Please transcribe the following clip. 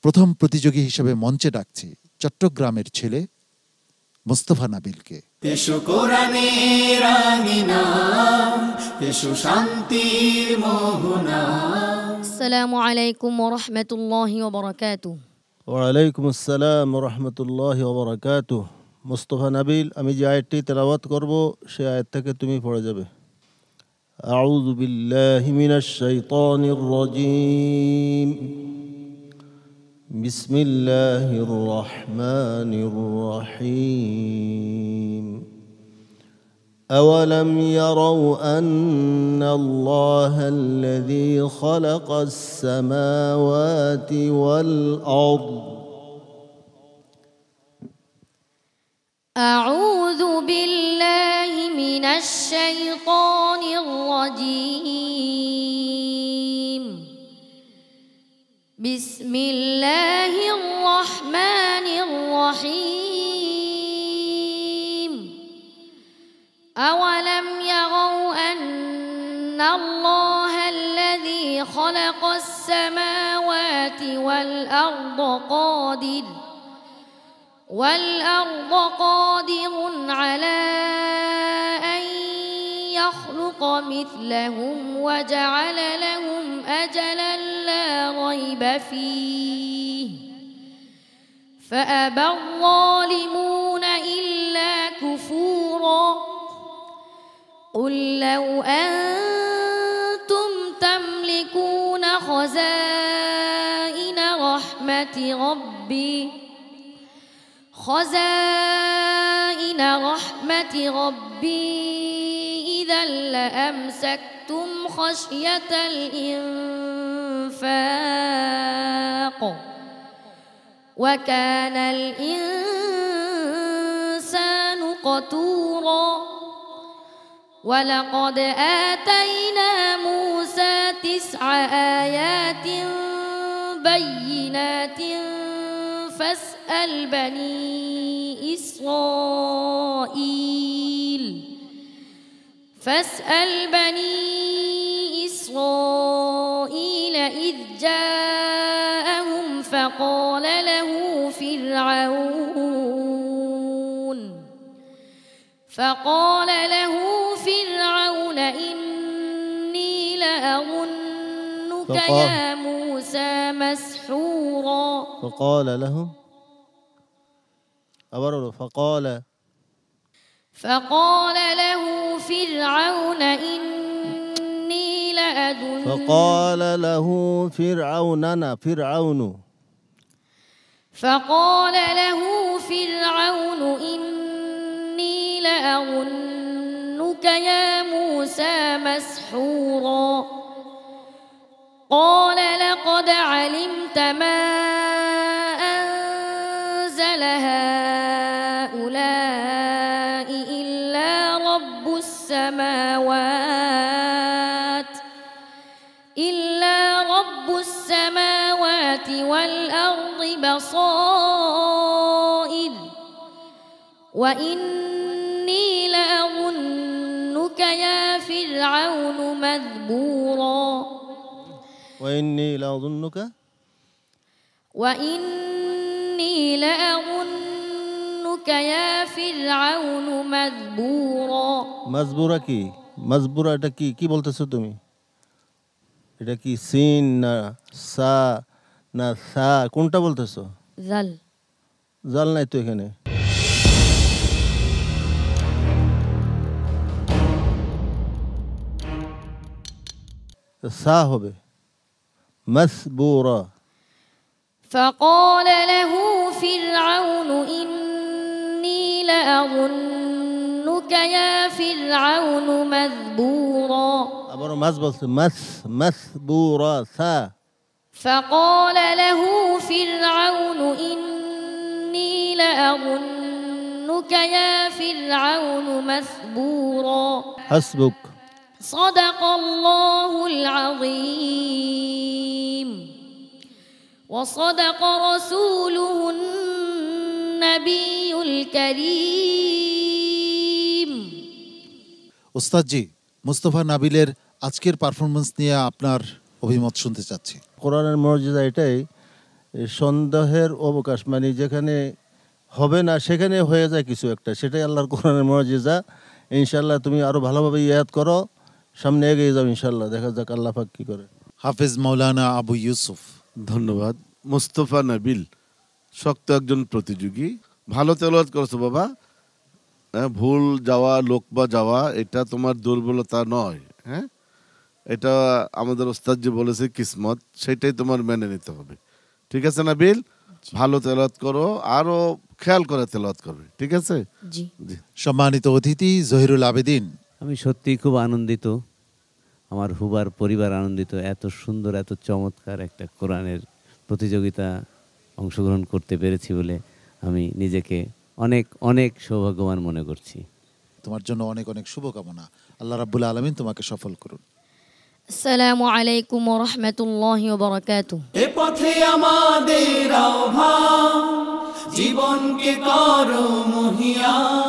প্রথম প্রতিযোগী হিসেবে মঞ্চে ডাকছি চট্টগ্রামের ছেলে মোস্তফা নাবিলকে। এসো কোরআনের আঙিনা, এসো শান্তির মোহনা। আসসালামু আলাইকুম ওয়া রাহমাতুল্লাহি ওয়া বারাকাতুহু। ওয়া আলাইকুম আসসালাম ওয়া রাহমাতুল্লাহি ওয়া বারাকাতুহু। মোস্তফা নাবিল, আমি যে আয়াতটি তেলাওয়াত করব সেই আয়াত থেকে তুমি পড়ে যাবে। আউযু বিল্লাহি মিনাশ শাইতানির রাজীম। বিসমিল্লাহির রহমানির রহিম। أولم يروا أن الله الذي خلق السماوات والأرض أعوذ بالله من الشيطان الرجيم. بسم الله الرحمن الرحيم. أولم يروا أن الله الذي خلق السماوات والأرض قادر على أن يخلق مثلهم وجعل لهم أجلا لا ريب فيه فأبى الظالمون إلا كفورا. قل لو أنتم تملكون خزائن رحمة ربي إذا لأمسكتم خشية الإنفاق وكان الإنسان قتورا. ولقد آتينا موسى 9 آيات بينات فاسأل بني إسرائيل إذ جاءهم فقال له فرعون إني لأظنك يا موسى مسحورا. فقال له فرعون إني لأظنك يا موسى مسحورا. قال لقد علمت ما أنزل هؤلاء إلا رب السماوات والأرض بصائر وإني لأظنك يا فرعون مذبورا. وإني لأظنك يا فرعون مذبورا. মাজবুরা কি? মাজবুরা এটা কি বলতেছো তুমি? এটা কি সিন না সা না সা, কোনটা বলতেছো? জাল নাই তো এখানে। সা হবে مسبورا. فقال له فرعون إني لأظنك يا فرعون مذبورا. আবার মাস বলছে مسبورا সা. فقال له فرعون إني لأظنك يا فرعون مثبورا. حسبك. صدق الله العظيم وصدق رسوله النبي الكريم. ওস্তাদজি, মোস্তফা নাবিলের আজকের পারফরমেন্স নিয়ে আপনার অভিমত শুনতে চাচ্ছি। কোরআনের মুজিজা এটাই এই সন্দেহের অবকাশ, মানে যেখানে হবে না সেখানে হয়ে যায় কিছু একটা, সেটাই আল্লাহর কোরআনের মুজিজা। ইনশাআল্লাহ তুমি আরো ভালোভাবে ইয়াদ করো, সামনে এগিয়ে যাও ইনশাআল্লাহ, দেখা যাক আল্লাহ পাক কি করে। হাফেজ মাওলানা আবু ইউসুফ। ধন্যবাদ। মুস্তফা নাবিল শক্ত একজন প্রতিযোগী, ভালো তেলাওয়াত করেছো বাবা। ভুল যাওয়া, লোকবা যাওয়া এটা তোমার দুর্বলতা নয়, হ্যাঁ, এটা আমাদের ওস্তাদ যে বলেছে কিসমত, সেটাই তোমার মেনে নিতে হবে। ঠিক আছে নাবিল, ভালো তেলাওয়াত করো, আরো খেয়াল করে তেলাওয়াত করবে, ঠিক আছে? জি। জি। সম্মানিত অতিথি জহিরুল আবেদিন। আমি সত্যিই খুব আনন্দিত, আমার হুবার পরিবার আনন্দিত, এত সুন্দর এত চমৎকার একটা কোরআনের প্রতিযোগিতা অংশগ্রহণ করতে পেরেছি বলে আমি নিজেকে অনেক অনেক সৌভাগ্যবান মনে করছি। তোমার জন্য অনেক অনেক শুভকামনা। আল্লাহ রাব্বুল আলামিন তোমাকে সফল করুন। আসসালামু আলাইকুম ওয়া রাহমাতুল্লাহি ওয়া বারাকাতুহু। এ পথে আমাদের আহ্বান, জীবনকে করো মহিয়ান।